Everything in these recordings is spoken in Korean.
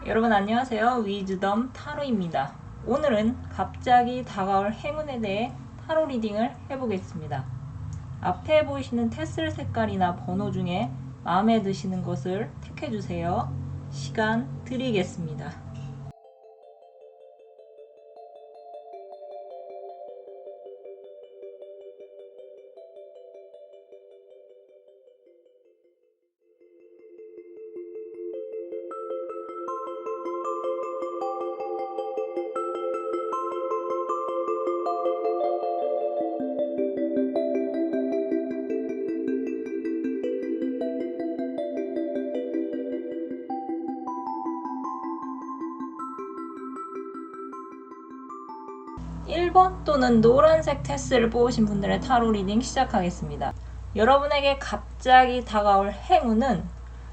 여러분 안녕하세요. 위즈덤 타로입니다. 오늘은 갑자기 다가올 행운에 대해 타로 리딩을 해보겠습니다. 앞에 보이시는 테슬 색깔이나 번호 중에 마음에 드시는 것을 택해주세요. 시간 드리겠습니다. 1번 또는 노란색 테슬을 뽑으신 분들의 타로 리딩 시작하겠습니다. 여러분에게 갑자기 다가올 행운은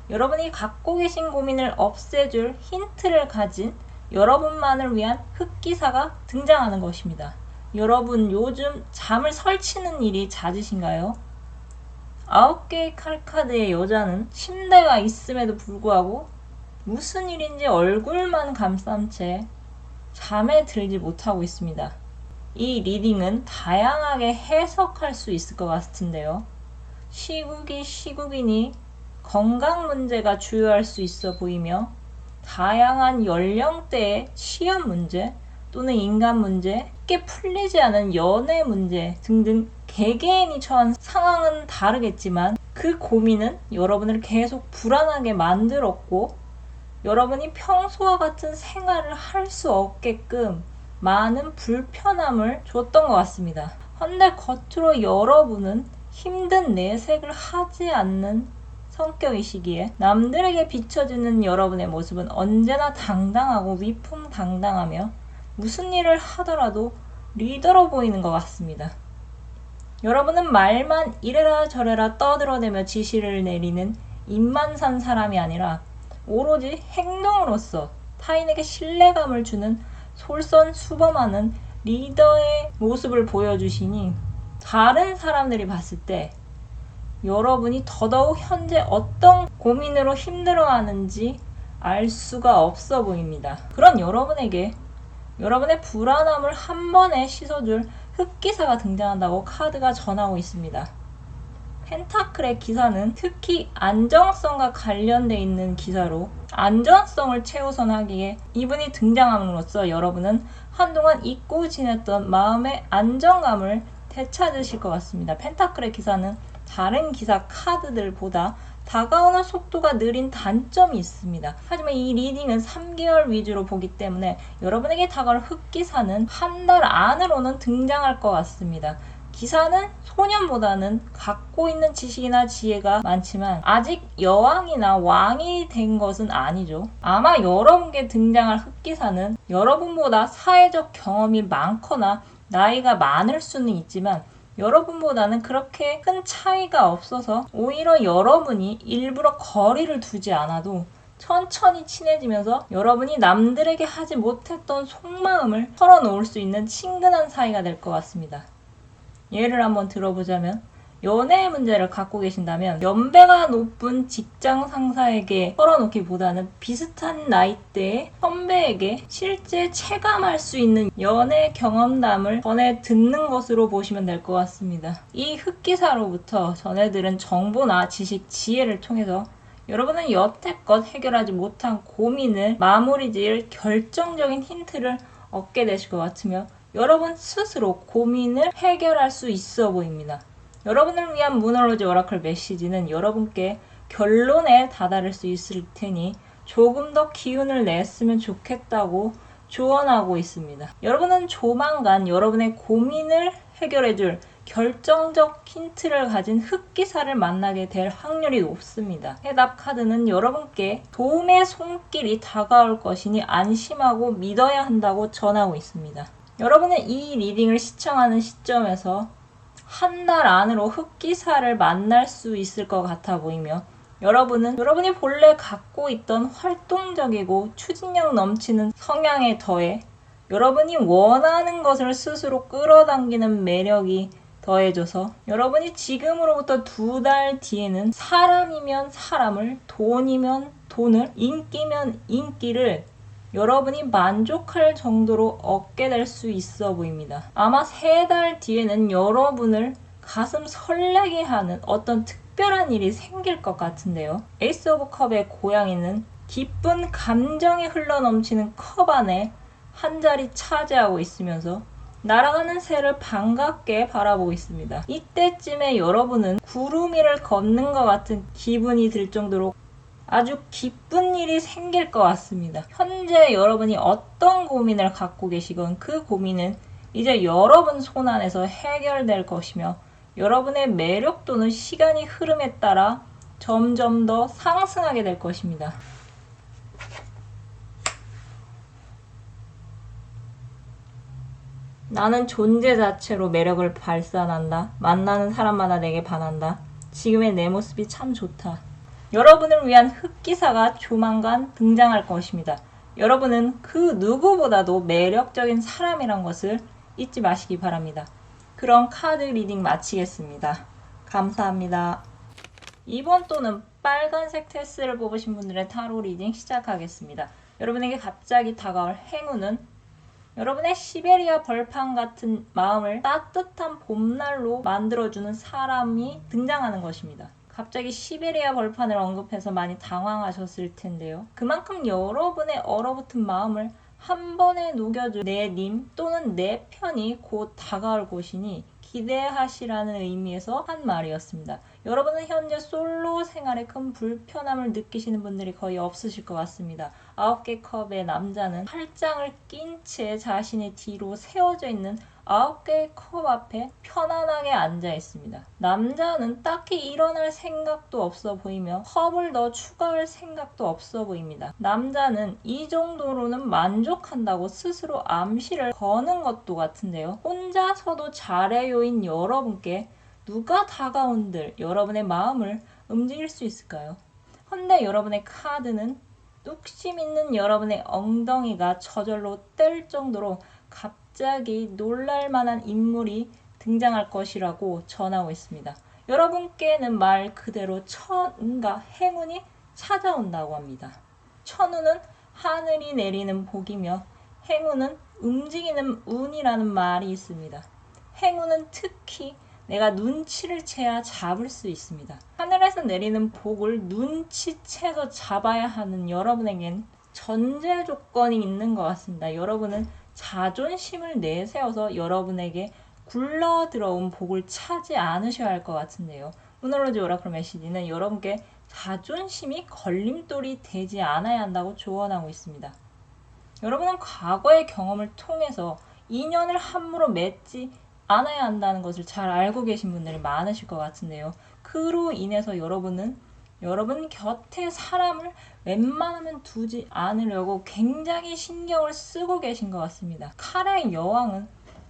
여러분이 갖고 계신 고민을 없애줄 힌트를 가진 여러분만을 위한 흑기사가 등장하는 것입니다. 여러분 요즘 잠을 설치는 일이 잦으신가요? 9개의 칼카드의 여자는 침대가 있음에도 불구하고 무슨 일인지 얼굴만 감싼 채 잠에 들지 못하고 있습니다. 이 리딩은 다양하게 해석할 수 있을 것 같은데요. 시국이 시국이니 건강 문제가 주요할 수 있어 보이며 다양한 연령대의 시험 문제 또는 인간 문제, 쉽게 풀리지 않은 연애 문제 등등 개개인이 처한 상황은 다르겠지만 그 고민은 여러분을 계속 불안하게 만들었고 여러분이 평소와 같은 생활을 할 수 없게끔 많은 불편함을 줬던 것 같습니다. 헌데 겉으로 여러분은 힘든 내색을 하지 않는 성격이시기에 남들에게 비춰지는 여러분의 모습은 언제나 당당하고 위풍당당하며 무슨 일을 하더라도 리더로 보이는 것 같습니다. 여러분은 말만 이래라 저래라 떠들어대며 지시를 내리는 입만 산 사람이 아니라 오로지 행동으로써 타인에게 신뢰감을 주는 솔선수범하는 리더의 모습을 보여주시니 다른 사람들이 봤을 때 여러분이 더더욱 현재 어떤 고민으로 힘들어하는지 알 수가 없어 보입니다. 그런 여러분에게 여러분의 불안함을 한 번에 씻어줄 흑기사가 등장한다고 카드가 전하고 있습니다. 펜타클의 기사는 특히 안정성과 관련되어 있는 기사로 안전성을 최우선하기에 이분이 등장함으로써 여러분은 한동안 잊고 지냈던 마음의 안정감을 되찾으실 것 같습니다. 펜타클의 기사는 다른 기사 카드들보다 다가오는 속도가 느린 단점이 있습니다. 하지만 이 리딩은 3개월 위주로 보기 때문에 여러분에게 다가올 흑기사는 한 달 안으로는 등장할 것 같습니다. 기사는 소년보다는 갖고 있는 지식이나 지혜가 많지만 아직 여왕이나 왕이 된 것은 아니죠. 아마 여러분께 등장할 흑기사는 여러분보다 사회적 경험이 많거나 나이가 많을 수는 있지만 여러분보다는 그렇게 큰 차이가 없어서 오히려 여러분이 일부러 거리를 두지 않아도 천천히 친해지면서 여러분이 남들에게 하지 못했던 속마음을 털어놓을 수 있는 친근한 사이가 될 것 같습니다. 예를 한번 들어보자면 연애 문제를 갖고 계신다면 연배가 높은 직장 상사에게 털어놓기보다는 비슷한 나이대의 선배에게 실제 체감할 수 있는 연애 경험담을 전해 듣는 것으로 보시면 될 것 같습니다. 이 흑기사로부터 전해들은 정보나 지식, 지혜를 통해서 여러분은 여태껏 해결하지 못한 고민을 마무리 지을 결정적인 힌트를 얻게 되실 것 같으며 여러분 스스로 고민을 해결할 수 있어 보입니다. 여러분을 위한 문어로지 오라클 메시지는 여러분께 결론에 다다를 수 있을 테니 조금 더 기운을 냈으면 좋겠다고 조언하고 있습니다. 여러분은 조만간 여러분의 고민을 해결해줄 결정적 힌트를 가진 흑기사를 만나게 될 확률이 높습니다. 해답 카드는 여러분께 도움의 손길이 다가올 것이니 안심하고 믿어야 한다고 전하고 있습니다. 여러분은 이 리딩을 시청하는 시점에서 한 달 안으로 흑기사를 만날 수 있을 것 같아 보이며 여러분이 본래 갖고 있던 활동적이고 추진력 넘치는 성향에 더해 여러분이 원하는 것을 스스로 끌어당기는 매력이 더해져서 여러분이 지금으로부터 2달 뒤에는 사람이면 사람을, 돈이면 돈을, 인기면 인기를 여러분이 만족할 정도로 얻게 될 수 있어 보입니다. 아마 3달 뒤에는 여러분을 가슴 설레게 하는 어떤 특별한 일이 생길 것 같은데요. 에이스 오브 컵의 고양이는 기쁜 감정이 흘러넘치는 컵 안에 한 자리 차지하고 있으면서 날아가는 새를 반갑게 바라보고 있습니다. 이때쯤에 여러분은 구름 위를 걷는 것 같은 기분이 들 정도로 아주 기쁜 일이 생길 것 같습니다. 현재 여러분이 어떤 고민을 갖고 계시건 그 고민은 이제 여러분 손안에서 해결될 것이며 여러분의 매력도는 시간이 흐름에 따라 점점 더 상승하게 될 것입니다. 나는 존재 자체로 매력을 발산한다. 만나는 사람마다 내게 반한다. 지금의 내 모습이 참 좋다. 여러분을 위한 흑기사가 조만간 등장할 것입니다. 여러분은 그 누구보다도 매력적인 사람이란 것을 잊지 마시기 바랍니다. 그럼 카드 리딩 마치겠습니다. 감사합니다. 이번 또는 빨간색 테스를 뽑으신 분들의 타로 리딩 시작하겠습니다. 여러분에게 갑자기 다가올 행운은 여러분의 시베리아 벌판 같은 마음을 따뜻한 봄날로 만들어주는 사람이 등장하는 것입니다. 갑자기 시베리아 벌판을 언급해서 많이 당황하셨을 텐데요. 그만큼 여러분의 얼어붙은 마음을 한 번에 녹여줄 내 님 또는 내 편이 곧 다가올 곳이니 기대하시라는 의미에서 한 말이었습니다. 여러분은 현재 솔로 생활에 큰 불편함을 느끼시는 분들이 거의 없으실 것 같습니다. 9개 컵의 남자는 팔짱을 낀 채 자신의 뒤로 세워져 있는 9개의 컵 앞에 편안하게 앉아 있습니다. 남자는 딱히 일어날 생각도 없어 보이며 컵을 더 추가할 생각도 없어 보입니다. 남자는 이 정도로는 만족한다고 스스로 암시를 거는 것도 같은데요. 혼자서도 잘해요인 여러분께 누가 다가온들 여러분의 마음을 움직일 수 있을까요? 헌데 여러분의 카드는 뚝심 있는 여러분의 엉덩이가 저절로 뗄 정도로 갑자기 놀랄만한 인물이 등장할 것이라고 전하고 있습니다. 여러분께는 말 그대로 천운과 행운이 찾아온다고 합니다. 천운은 하늘이 내리는 복이며 행운은 움직이는 운이라는 말이 있습니다. 행운은 특히 내가 눈치를 채야 잡을 수 있습니다. 하늘에서 내리는 복을 눈치채서 잡아야 하는 여러분에겐 전제 조건이 있는 것 같습니다. 여러분은 자존심을 내세워서 여러분에게 굴러 들어온 복을 차지 않으셔야 할 것 같은데요. 오늘로지 오라클 메시지는 여러분께 자존심이 걸림돌이 되지 않아야 한다고 조언하고 있습니다. 여러분은 과거의 경험을 통해서 인연을 함부로 맺지 않아야 한다는 것을 잘 알고 계신 분들이 많으실 것 같은데요. 그로 인해서 여러분은 여러분 곁에 사람을 웬만하면 두지 않으려고 굉장히 신경을 쓰고 계신 것 같습니다. 칼의 여왕은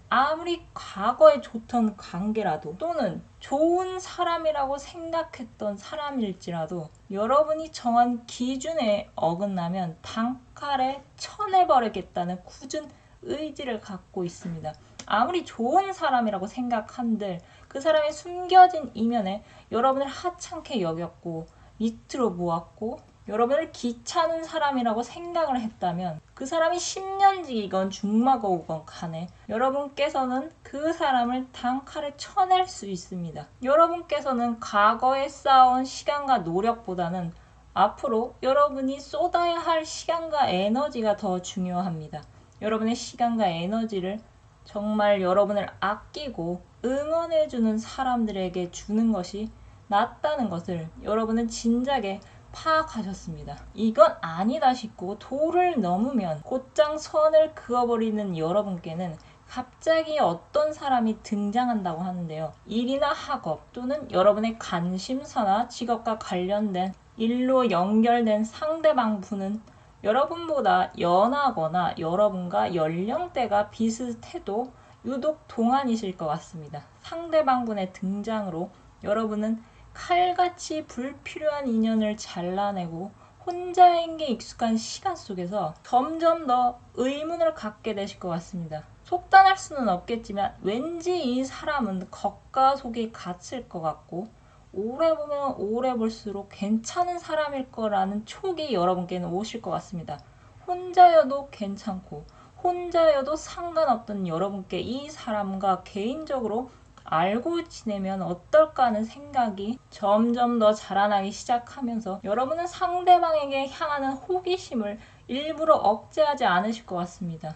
아무리 과거에 좋던 관계라도 또는 좋은 사람이라고 생각했던 사람일지라도 여러분이 정한 기준에 어긋나면 단칼에 쳐내버리겠다는 굳은 의지를 갖고 있습니다. 아무리 좋은 사람이라고 생각한들 그 사람의 숨겨진 이면에 여러분을 하찮게 여겼고 밑으로 모았고 여러분을 귀찮은 사람이라고 생각을 했다면 그 사람이 10년지기건 중마고우건 간에 여러분께서는 그 사람을 단칼에 쳐낼 수 있습니다. 여러분께서는 과거에 쌓아온 시간과 노력보다는 앞으로 여러분이 쏟아야 할 시간과 에너지가 더 중요합니다. 여러분의 시간과 에너지를 정말 여러분을 아끼고 응원해주는 사람들에게 주는 것이 낫다는 것을 여러분은 진작에 파악하셨습니다. 이건 아니다 싶고 도를 넘으면 곧장 선을 그어버리는 여러분께는 갑자기 어떤 사람이 등장한다고 하는데요. 일이나 학업 또는 여러분의 관심사나 직업과 관련된 일로 연결된 상대방 분은 여러분보다 연하거나 여러분과 연령대가 비슷해도 유독 동안이실 것 같습니다. 상대방분의 등장으로 여러분은 칼같이 불필요한 인연을 잘라내고 혼자인 게 익숙한 시간 속에서 점점 더 의문을 갖게 되실 것 같습니다. 속단할 수는 없겠지만 왠지 이 사람은 겉과 속이 같을 것 같고 오래 보면 오래 볼수록 괜찮은 사람일 거라는 촉이 여러분께는 오실 것 같습니다. 혼자여도 괜찮고 혼자여도 상관없던 여러분께 이 사람과 개인적으로 알고 지내면 어떨까 하는 생각이 점점 더 자라나기 시작하면서 여러분은 상대방에게 향하는 호기심을 일부러 억제하지 않으실 것 같습니다.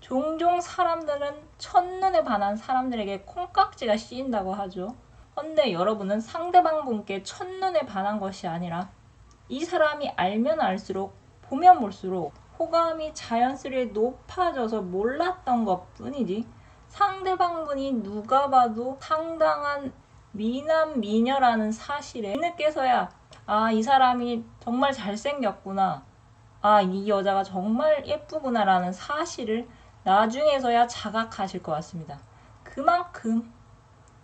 종종 사람들은 첫눈에 반한 사람들에게 콩깍지가 씌인다고 하죠. 근데 여러분은 상대방 분께 첫눈에 반한 것이 아니라 이 사람이 알면 알수록 보면 볼수록 호감이 자연스레 높아져서 몰랐던 것 뿐이지 상대방 분이 누가 봐도 상당한 미남 미녀라는 사실에 뒤늦게서야 이 사람이 정말 잘생겼구나, 이 여자가 정말 예쁘구나 라는 사실을 나중에서야 자각하실 것 같습니다. 그만큼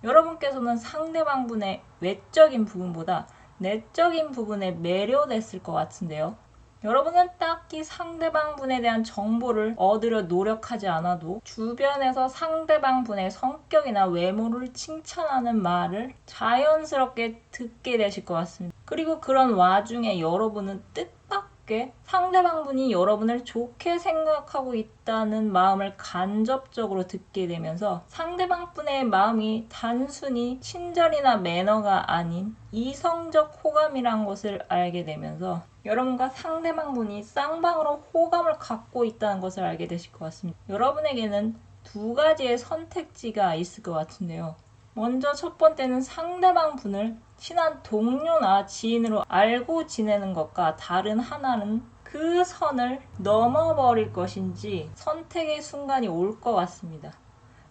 여러분께서는 상대방 분의 외적인 부분보다 내적인 부분에 매료됐을 것 같은데요. 여러분은 딱히 상대방 분에 대한 정보를 얻으려 노력하지 않아도 주변에서 상대방 분의 성격이나 외모를 칭찬하는 말을 자연스럽게 듣게 되실 것 같습니다. 그리고 그런 와중에 여러분은 뜻밖의 상대방 분이 여러분을 좋게 생각하고 있다는 마음을 간접적으로 듣게 되면서 상대방 분의 마음이 단순히 친절이나 매너가 아닌 이성적 호감이란 것을 알게 되면서 여러분과 상대방 분이 쌍방으로 호감을 갖고 있다는 것을 알게 되실 것 같습니다. 여러분에게는 두 가지의 선택지가 있을 것 같은데요. 먼저 첫 번째는 상대방 분을 친한 동료나 지인으로 알고 지내는 것과 다른 하나는 그 선을 넘어버릴 것인지 선택의 순간이 올 것 같습니다.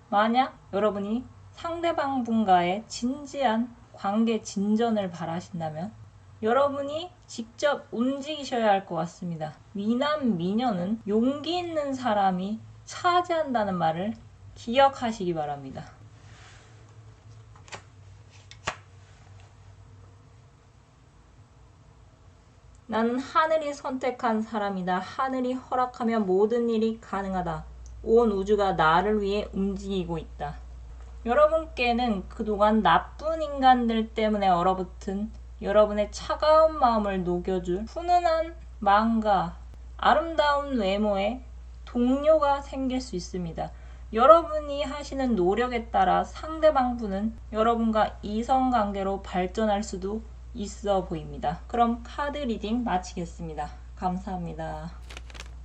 만약 여러분이 상대방 분과의 진지한 관계 진전을 바라신다면 여러분이 직접 움직이셔야 할 것 같습니다. 미남 미녀는 용기 있는 사람이 차지한다는 말을 기억하시기 바랍니다. 나는 하늘이 선택한 사람이다. 하늘이 허락하면 모든 일이 가능하다. 온 우주가 나를 위해 움직이고 있다. 여러분께는 그동안 나쁜 인간들 때문에 얼어붙은 여러분의 차가운 마음을 녹여줄 훈훈한 마음과 아름다운 외모의 동료가 생길 수 있습니다. 여러분이 하시는 노력에 따라 상대방 분은 여러분과 이성관계로 발전할 수도 있어 보입니다. 그럼 카드 리딩 마치겠습니다. 감사합니다.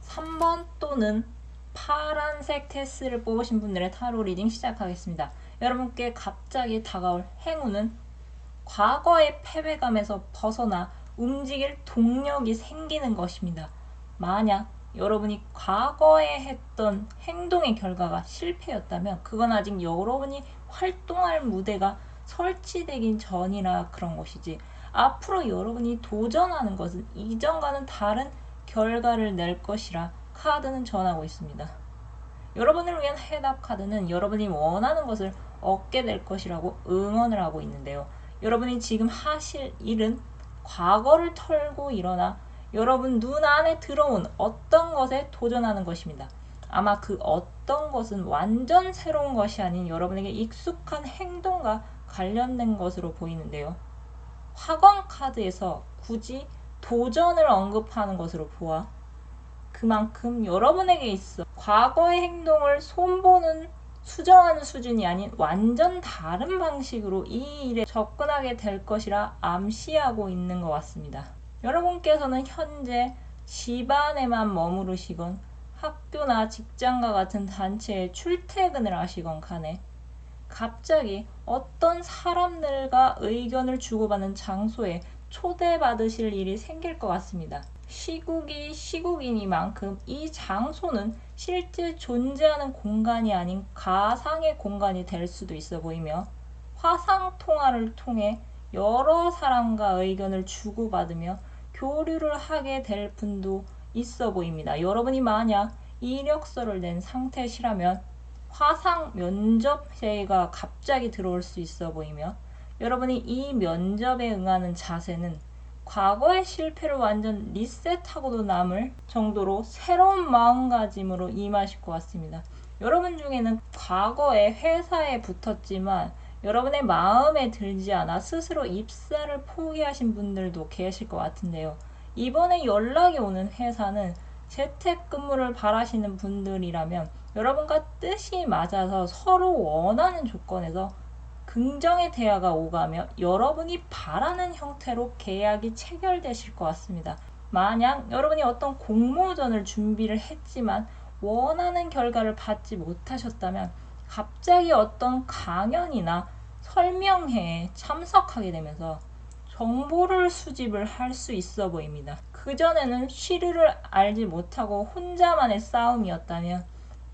3번 또는 파란색 테스를 뽑으신 분들의 타로 리딩 시작하겠습니다. 여러분께 갑자기 다가올 행운은 과거의 패배감에서 벗어나 움직일 동력이 생기는 것입니다. 만약 여러분이 과거에 했던 행동의 결과가 실패였다면 그건 아직 여러분이 활동할 무대가 설치되긴 전이라 그런 것이지 앞으로 여러분이 도전하는 것은 이전과는 다른 결과를 낼 것이라 카드는 전하고 있습니다. 여러분을 위한 해답 카드는 여러분이 원하는 것을 얻게 될 것이라고 응원을 하고 있는데요. 여러분이 지금 하실 일은 과거를 털고 일어나 여러분 눈 안에 들어온 어떤 것에 도전하는 것입니다. 아마 그 어떤 것은 완전 새로운 것이 아닌 여러분에게 익숙한 행동과 관련된 것으로 보이는데요. 화관 카드에서 굳이 도전을 언급하는 것으로 보아 그만큼 여러분에게 있어 과거의 행동을 손보는 수정하는 수준이 아닌 완전 다른 방식으로 이 일에 접근하게 될 것이라 암시하고 있는 것 같습니다. 여러분께서는 현재 집안에만 머무르시건 학교나 직장과 같은 단체에 출퇴근을 하시건 간에 갑자기 어떤 사람들과 의견을 주고받는 장소에 초대받으실 일이 생길 것 같습니다. 시국이 시국이니만큼 이 장소는 실제 존재하는 공간이 아닌 가상의 공간이 될 수도 있어 보이며 화상 통화를 통해 여러 사람과 의견을 주고받으며 교류를 하게 될 분도 있어 보입니다. 여러분이 만약 이력서를 낸 상태시라면 화상 면접 회의가 갑자기 들어올 수 있어 보이며 여러분이 이 면접에 응하는 자세는 과거의 실패를 완전 리셋하고도 남을 정도로 새로운 마음가짐으로 임하실 것 같습니다. 여러분 중에는 과거에 회사에 붙었지만 여러분의 마음에 들지 않아 스스로 입사를 포기하신 분들도 계실 것 같은데요. 이번에 연락이 오는 회사는 재택근무를 바라시는 분들이라면 여러분과 뜻이 맞아서 서로 원하는 조건에서 긍정의 대화가 오가며 여러분이 바라는 형태로 계약이 체결되실 것 같습니다. 만약 여러분이 어떤 공모전을 준비를 했지만 원하는 결과를 받지 못하셨다면 갑자기 어떤 강연이나 설명회에 참석하게 되면서 정보를 수집을 할 수 있어 보입니다. 그전에는 시류를 알지 못하고 혼자만의 싸움이었다면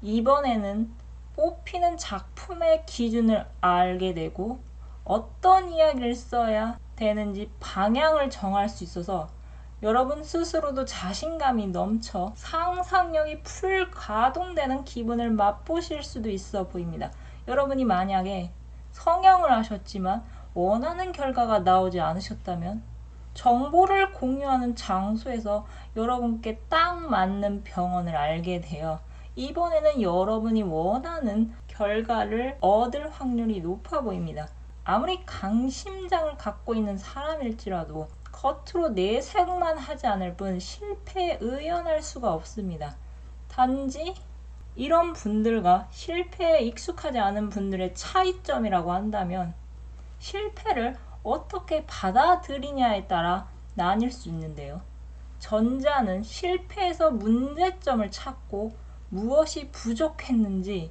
이번에는 뽑히는 작품의 기준을 알게 되고 어떤 이야기를 써야 되는지 방향을 정할 수 있어서 여러분 스스로도 자신감이 넘쳐 상상력이 풀 가동되는 기분을 맛보실 수도 있어 보입니다. 여러분이 만약에 성형을 하셨지만 원하는 결과가 나오지 않으셨다면 정보를 공유하는 장소에서 여러분께 딱 맞는 병원을 알게 되어 이번에는 여러분이 원하는 결과를 얻을 확률이 높아 보입니다. 아무리 강심장을 갖고 있는 사람일지라도 겉으로 내색만 하지 않을 뿐 실패에 의연할 수가 없습니다. 단지 이런 분들과 실패에 익숙하지 않은 분들의 차이점이라고 한다면 실패를 어떻게 받아들이냐에 따라 나뉠 수 있는데요. 전자는 실패에서 문제점을 찾고 무엇이 부족했는지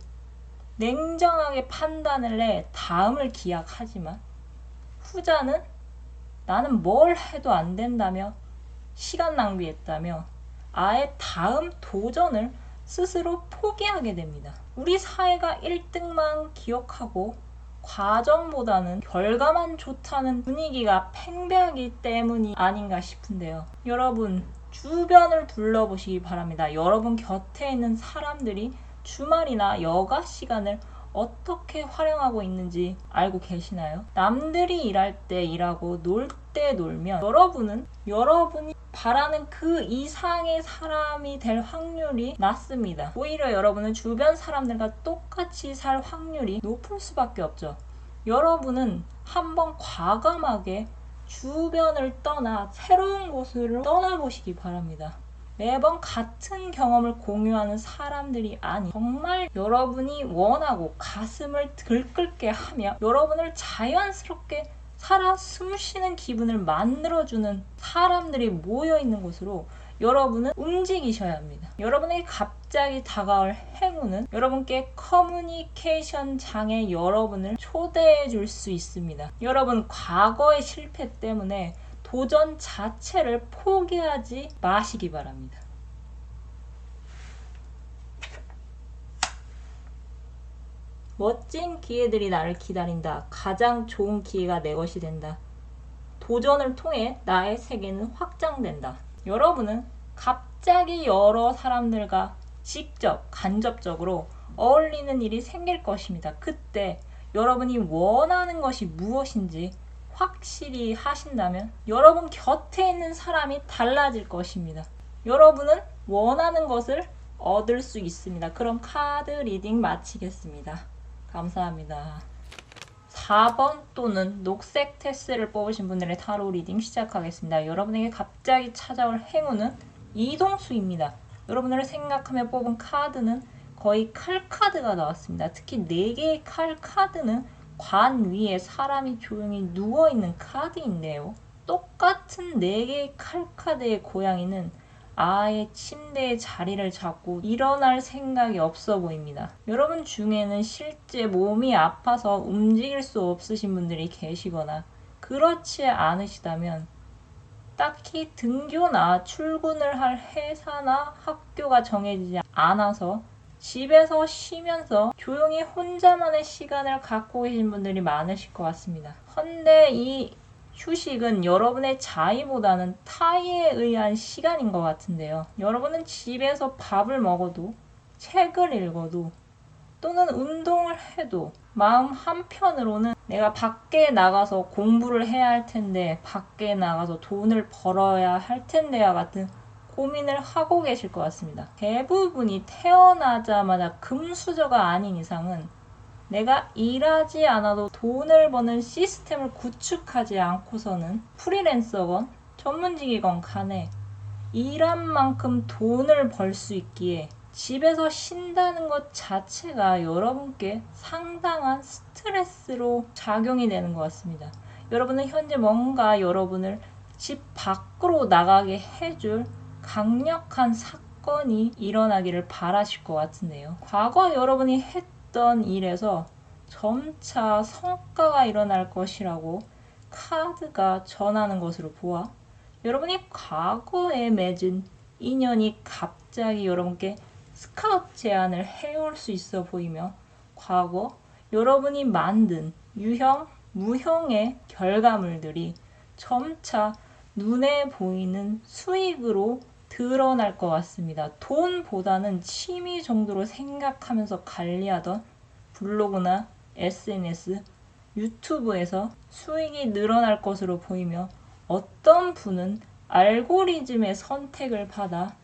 냉정하게 판단을 해 다음을 기약하지만 후자는 나는 뭘 해도 안 된다며 시간 낭비했다며 아예 다음 도전을 스스로 포기하게 됩니다. 우리 사회가 1등만 기억하고 과정보다는 결과만 좋다는 분위기가 팽배하기 때문이 아닌가 싶은데요. 여러분 주변을 둘러보시기 바랍니다. 여러분 곁에 있는 사람들이 주말이나 여가 시간을 어떻게 활용하고 있는지 알고 계시나요? 남들이 일할 때 일하고 놀 때 놀면 여러분은 여러분이 바라는 그 이상의 사람이 될 확률이 낮습니다. 오히려 여러분은 주변 사람들과 똑같이 살 확률이 높을 수밖에 없죠. 여러분은 한번 과감하게 주변을 떠나 새로운 곳으로 떠나보시기 바랍니다. 매번 같은 경험을 공유하는 사람들이 아닌 정말 여러분이 원하고 가슴을 들끓게 하며 여러분을 자연스럽게 살아 숨쉬는 기분을 만들어주는 사람들이 모여있는 곳으로 여러분은 움직이셔야 합니다. 여러분에게 갑자기 다가올 행운은 여러분께 커뮤니케이션 장애 여러분을 초대해 줄 수 있습니다. 여러분 과거의 실패 때문에 도전 자체를 포기하지 마시기 바랍니다. 멋진 기회들이 나를 기다린다. 가장 좋은 기회가 내 것이 된다. 도전을 통해 나의 세계는 확장된다. 여러분은 갑자기 여러 사람들과 직접, 간접적으로 어울리는 일이 생길 것입니다. 그때 여러분이 원하는 것이 무엇인지 확실히 하신다면 여러분 곁에 있는 사람이 달라질 것입니다. 여러분은 원하는 것을 얻을 수 있습니다. 그럼 카드 리딩 마치겠습니다. 감사합니다. 4번 또는 녹색 테스를 뽑으신 분들의 타로 리딩 시작하겠습니다. 여러분에게 갑자기 찾아올 행운은 이동수입니다. 여러분을 생각하며 뽑은 카드는 거의 칼카드가 나왔습니다. 특히 4개의 칼카드는 관 위에 사람이 조용히 누워있는 카드인데요. 똑같은 4개의 칼카드의 고양이는 아예 침대에 자리를 잡고 일어날 생각이 없어 보입니다. 여러분 중에는 실제 몸이 아파서 움직일 수 없으신 분들이 계시거나 그렇지 않으시다면 딱히 등교나 출근을 할 회사나 학교가 정해지지 않아서 집에서 쉬면서 조용히 혼자만의 시간을 갖고 계신 분들이 많으실 것 같습니다. 헌데 이 휴식은 여러분의 자의보다는 타의에 의한 시간인 것 같은데요. 여러분은 집에서 밥을 먹어도 책을 읽어도 또는 운동을 해도 마음 한편으로는 내가 밖에 나가서 공부를 해야 할 텐데 밖에 나가서 돈을 벌어야 할 텐데와 같은 고민을 하고 계실 것 같습니다. 대부분이 태어나자마자 금수저가 아닌 이상은 내가 일하지 않아도 돈을 버는 시스템을 구축하지 않고서는 프리랜서건 전문직이건 간에 일한 만큼 돈을 벌 수 있기에 집에서 쉰다는 것 자체가 여러분께 상당한 스트레스로 작용이 되는 것 같습니다. 여러분은 현재 뭔가 여러분을 집 밖으로 나가게 해줄 강력한 사건이 일어나기를 바라실 것 같은데요. 과거 여러분이 했던 일에서 점차 성과가 일어날 것이라고 카드가 전하는 것으로 보아 여러분이 과거에 맺은 인연이 갑자기 여러분께 스카우트 제안을 해올 수 있어 보이며 과거 여러분이 만든 유형, 무형의 결과물들이 점차 눈에 보이는 수익으로 드러날 것 같습니다. 돈보다는 취미 정도로 생각하면서 관리하던 블로그나 SNS, 유튜브에서 수익이 늘어날 것으로 보이며 어떤 분은 알고리즘의 선택을 받아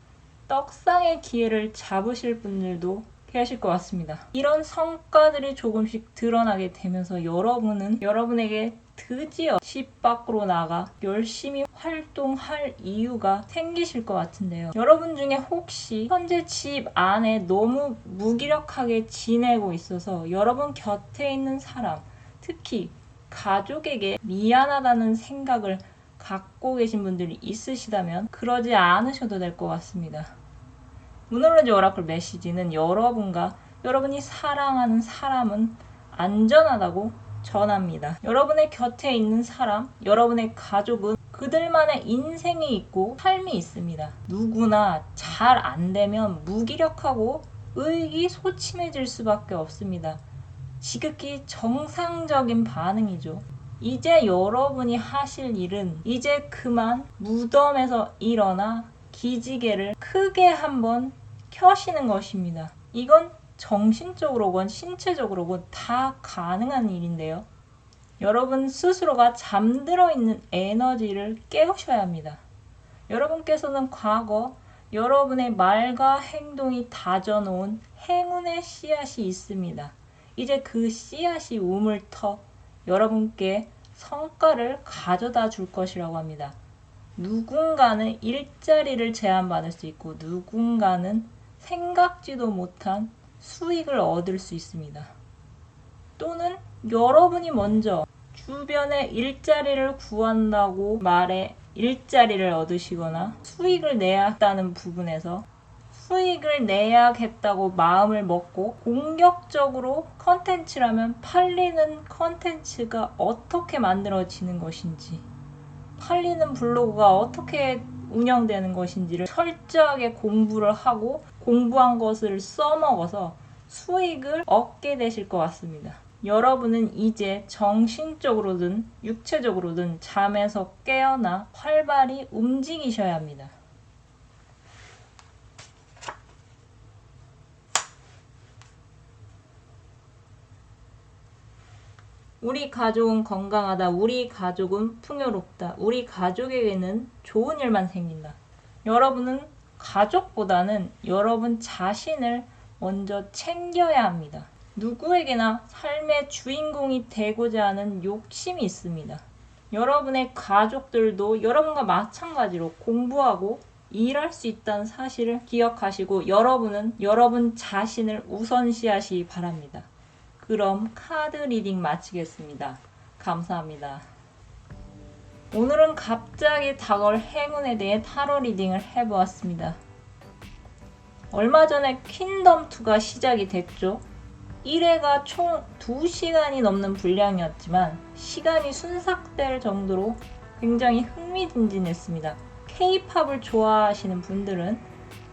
떡상의 기회를 잡으실 분들도 계실 것 같습니다. 이런 성과들이 조금씩 드러나게 되면서 여러분은 여러분에게 드디어 집 밖으로 나가 열심히 활동할 이유가 생기실 것 같은데요. 여러분 중에 혹시 현재 집 안에 너무 무기력하게 지내고 있어서 여러분 곁에 있는 사람, 특히 가족에게 미안하다는 생각을 갖고 계신 분들이 있으시다면 그러지 않으셔도 될 것 같습니다. 문홀로지 오라클 메시지는 여러분과 여러분이 사랑하는 사람은 안전하다고 전합니다. 여러분의 곁에 있는 사람, 여러분의 가족은 그들만의 인생이 있고 삶이 있습니다. 누구나 잘 안 되면 무기력하고 의기소침해질 수밖에 없습니다. 지극히 정상적인 반응이죠. 이제 여러분이 하실 일은 이제 그만 무덤에서 일어나 기지개를 크게 한번 켜시는 것입니다. 이건 정신적으로건 신체적으로건 다 가능한 일인데요. 여러분 스스로가 잠들어 있는 에너지를 깨우셔야 합니다. 여러분께서는 과거 여러분의 말과 행동이 다져놓은 행운의 씨앗이 있습니다. 이제 그 씨앗이 우물 터 여러분께 성과를 가져다 줄 것이라고 합니다. 누군가는 일자리를 제안받을 수 있고 누군가는 생각지도 못한 수익을 얻을 수 있습니다. 또는 여러분이 먼저 주변에 일자리를 구한다고 말해 일자리를 얻으시거나 수익을 내야겠다는 부분에서 수익을 내야겠다고 마음을 먹고 공격적으로 컨텐츠라면 팔리는 컨텐츠가 어떻게 만들어지는 것인지 팔리는 블로그가 어떻게 운영되는 것인지를 철저하게 공부를 하고 공부한 것을 써먹어서 수익을 얻게 되실 것 같습니다. 여러분은 이제 정신적으로든 육체적으로든 잠에서 깨어나 활발히 움직이셔야 합니다. 우리 가족은 건강하다. 우리 가족은 풍요롭다. 우리 가족에게는 좋은 일만 생긴다. 여러분은 가족보다는 여러분 자신을 먼저 챙겨야 합니다. 누구에게나 삶의 주인공이 되고자 하는 욕심이 있습니다. 여러분의 가족들도 여러분과 마찬가지로 공부하고 일할 수 있다는 사실을 기억하시고 여러분은 여러분 자신을 우선시하시기 바랍니다. 그럼 카드 리딩 마치겠습니다. 감사합니다. 오늘은 갑자기 다가올 행운에 대해 타로 리딩을 해보았습니다. 얼마 전에 퀸덤2가 시작이 됐죠. 1회가 총 2시간이 넘는 분량이었지만 시간이 순삭될 정도로 굉장히 흥미진진했습니다. K-팝을 좋아하시는 분들은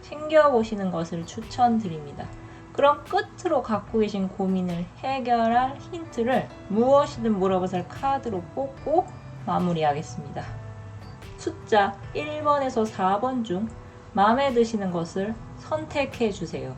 챙겨보시는 것을 추천드립니다. 그럼 끝으로 갖고 계신 고민을 해결할 힌트를 무엇이든 물어보살 카드로 뽑고 마무리하겠습니다. 숫자 1번에서 4번 중 마음에 드시는 것을 선택해 주세요.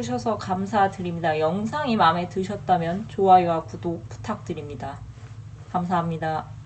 시청해주셔서 감사드립니다. 영상이 마음에 드셨다면 좋아요와 구독 부탁드립니다. 감사합니다.